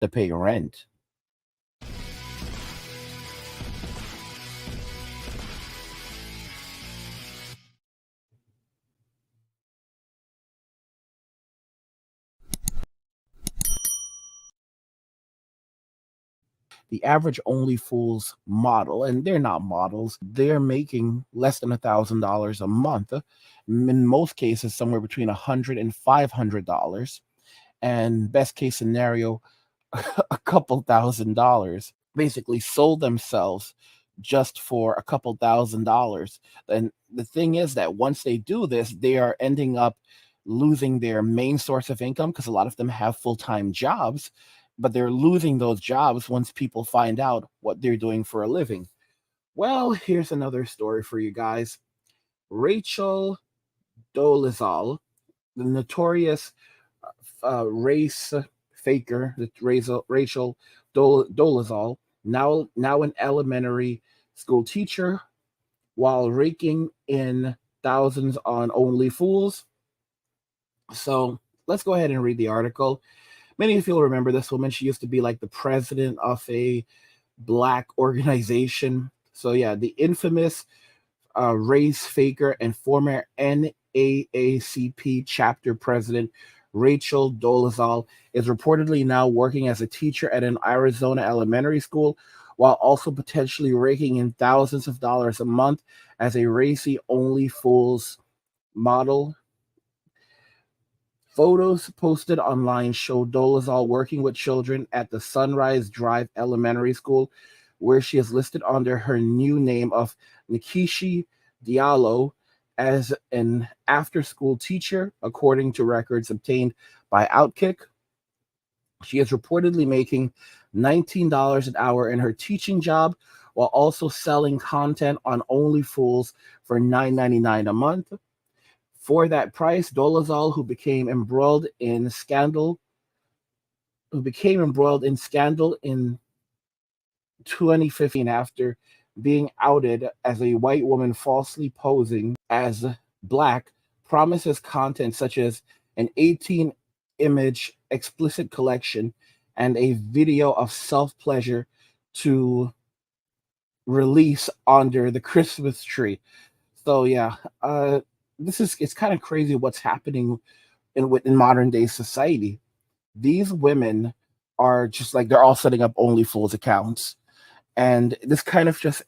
to pay rent. The average Only Fools model, and they're not models, they're making less than $1,000 a month. In most cases, somewhere between $100 and $500. And best case scenario, a couple $1,000s. Basically, sold themselves just for a couple $1,000s. And the thing is that once they do this, they are ending up losing their main source of income because a lot of them have full-time jobs, but they're losing those jobs once people find out what they're doing for a living. Well, here's another story for you guys. Rachel Dolezal, the notorious race faker, the Rachel Dolezal, now an elementary school teacher, while raking in thousands on Only Fools. So let's go ahead and read the article. Many of you will remember this woman. She used to be like the president of a black organization. So yeah, the infamous race faker and former NAACP chapter president Rachel Dolezal is reportedly now working as a teacher at an Arizona elementary school, while also potentially raking in thousands of dollars a month as a racy Only Fools model. Photos posted online show Dolezal working with children at the Sunrise Drive Elementary School, where she is listed under her new name of Nikishi Diallo as an after-school teacher, according to records obtained by Outkick. She is reportedly making $19 an hour in her teaching job, while also selling content on Only Fools for $9.99 a month. For that price, Dolezal, who became embroiled in scandal in 2015 after being outed as a white woman falsely posing as black, promises content such as an 18-image explicit collection and a video of self-pleasure to release under the Christmas tree. So yeah, it's kind of crazy what's happening in modern day society. These women are just like they're all setting up Only Fools accounts, and this kind of just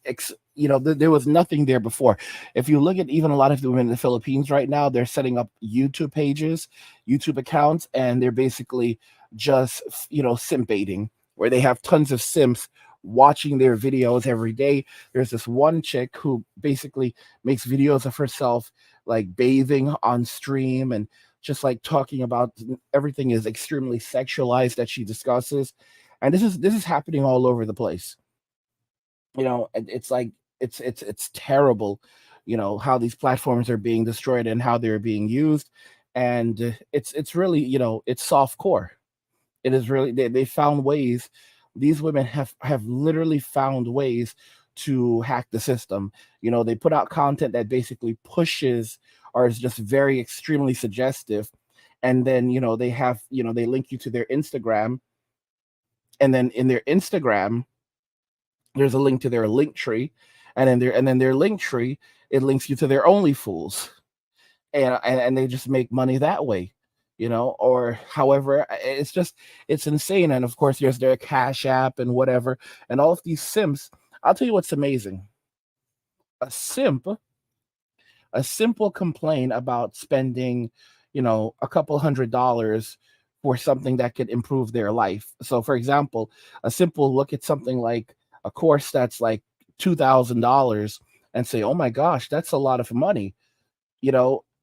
there was nothing there before. If you look at even a lot of the women in the Philippines right now, they're setting up YouTube pages, YouTube accounts, and they're basically just simp baiting, where they have tons of simps watching their videos every day. There's this one chick who basically makes videos of herself like bathing on stream and just like talking about everything is extremely sexualized that she discusses. And this is happening all over the place. It's like it's terrible, how these platforms are being destroyed and how they're being used. And it's really, it's soft core. It is really they found ways. These women have literally found ways to hack the system. They put out content that basically pushes or is just very extremely suggestive. And then, they link you to their Instagram. And then in their Instagram, there's a link to their link tree. And then their link tree, it links you to their Only Fools. And they just make money that way. Or however, it's insane. And of course, there's their Cash App and whatever, and all of these simps. I'll tell you what's amazing. A simp will complain about spending, a couple $100s for something that could improve their life. So, for example, a simp will look at something like a course that's like $2,000 and say, "Oh my gosh, that's a lot of money,"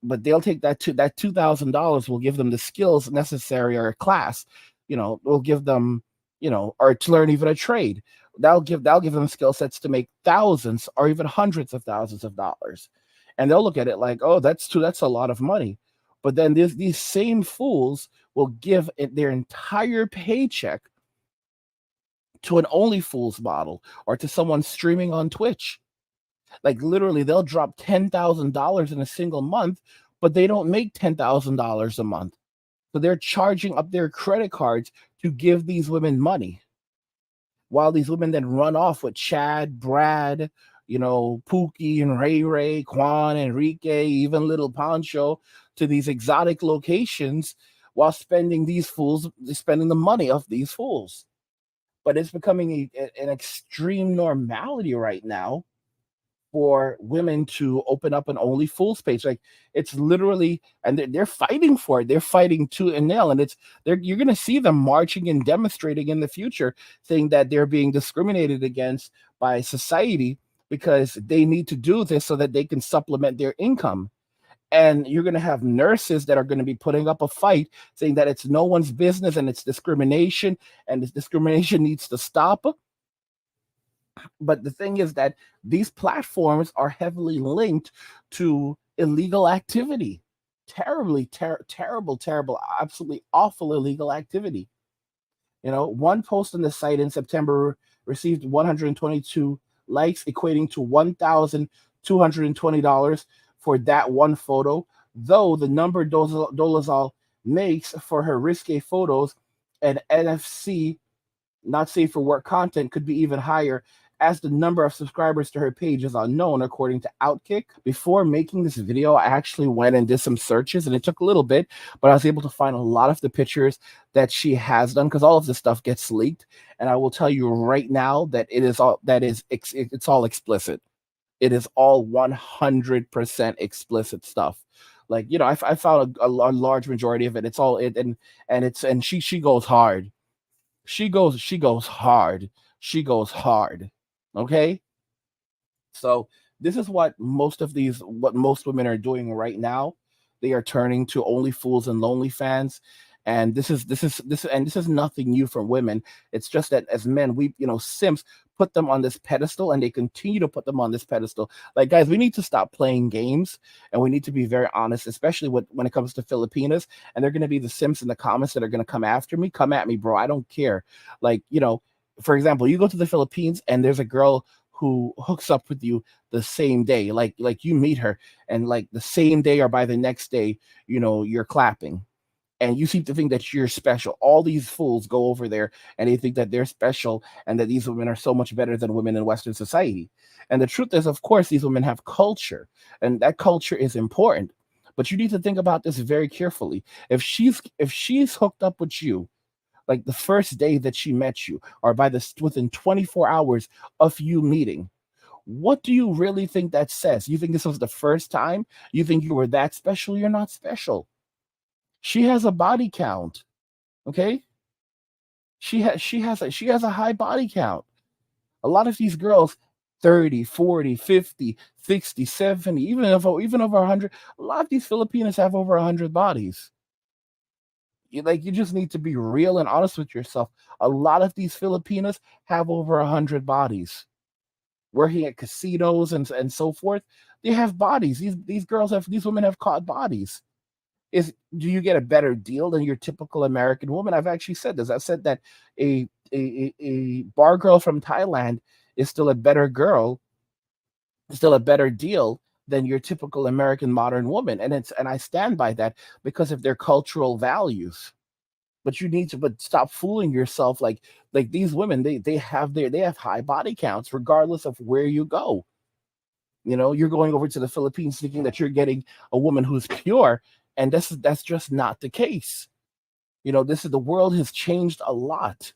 but they'll take that $2,000 will give them the skills necessary, or a class, will give them, or to learn even a trade. That'll give them skill sets to make thousands or even hundreds of thousands of dollars. And they'll look at it like, oh, that's a lot of money. But then these same fools will give their entire paycheck to an Only Fools model or to someone streaming on Twitch. Like literally, they'll drop $10,000 in a single month, but they don't make $10,000 a month. So they're charging up their credit cards to give these women money, while these women then run off with Chad, Brad, Pookie and Ray Ray, Quan, Enrique, even little Pancho, to these exotic locations, while spending the money of these fools. But it's becoming an extreme normality right now for women to open up an only fools page. Like, it's literally, and they're fighting for it. They're fighting tooth and nail, and you're going to see them marching and demonstrating in the future, saying that they're being discriminated against by society because they need to do this so that they can supplement their income. And you're going to have nurses that are going to be putting up a fight, saying that it's no one's business and it's discrimination, and this discrimination needs to stop. But the thing is that these platforms are heavily linked to illegal activity. Terrible, absolutely awful illegal activity. One post on the site in September received 122 likes, equating to $1,220 for that one photo, though the number Dolezal makes for her risque photos and NFC, not safe for work content, could be even higher, as the number of subscribers to her page is unknown, according to Outkick. Before making this video, I actually went and did some searches, and it took a little bit, but I was able to find a lot of the pictures that she has done, because all of this stuff gets leaked. And I will tell you right now that it's all explicit. It is all 100% explicit stuff. Like, I found a large majority of it. It's all it, and she goes hard. She goes hard. She goes hard. Okay? So this is what most women are doing right now. They are turning to only fools and lonely fans. And this is nothing new for women. It's just that as men, simps put them on this pedestal, and they continue to put them on this pedestal. Like, guys, we need to stop playing games, and we need to be very honest, especially when it comes to Filipinas. And they're going to be the simps in the comments that are going to come after me. Come at me, bro. I don't care. Like, for example, you go to the Philippines and there's a girl who hooks up with you the same day. Like you meet her, and like the same day or by the next day, you're clapping. And you seem to think that you're special. All these fools go over there and they think that they're special, and that these women are so much better than women in Western society. And the truth is, of course, these women have culture, and that culture is important. But you need to think about this very carefully. If she's hooked up with you, like the first day that she met you, or within 24 hours of you meeting, what do you really think that says? You think this was the first time? You think you were that special? You're not special. She has a body count. Okay? She has a high body count. A lot of these girls, 30, 40, 50, 60, 70, even over 100. A lot of these Filipinas have over 100 bodies. You just need to be real and honest with yourself. A lot of these Filipinas have over 100 bodies. Working at casinos and so forth, they have bodies. These women have caught bodies. Do you get a better deal than your typical American woman? I've actually said this. I've said that a bar girl from Thailand is still a better deal than your typical American modern woman. And I stand by that because of their cultural values. But you need to stop fooling yourself. Like these women, they have high body counts regardless of where you go. You're going over to the Philippines thinking that you're getting a woman who's pure, and that's just not the case. The world has changed a lot.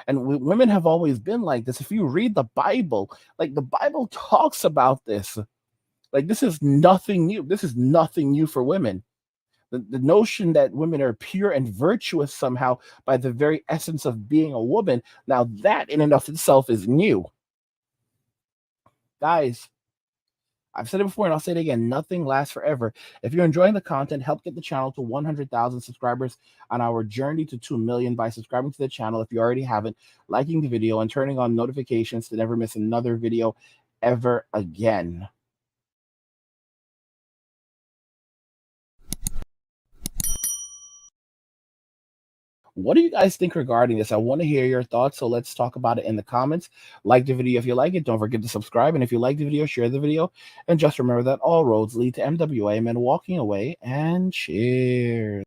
And women have always been like this. If you read the Bible, like the Bible talks about this. Like, this is nothing new. This is nothing new for women. The notion that women are pure and virtuous somehow by the very essence of being a woman, now that in and of itself is new. Guys, I've said it before and I'll say it again, nothing lasts forever. If you're enjoying the content, help get the channel to 100,000 subscribers on our journey to 2 million by subscribing to the channel if you already haven't, liking the video, and turning on notifications to never miss another video ever again. What do you guys think regarding this? I want to hear your thoughts, so let's talk about it in the comments. Like the video if you like it. Don't forget to subscribe. And if you like the video, share the video. And just remember that all roads lead to MWA, men walking away, and cheers.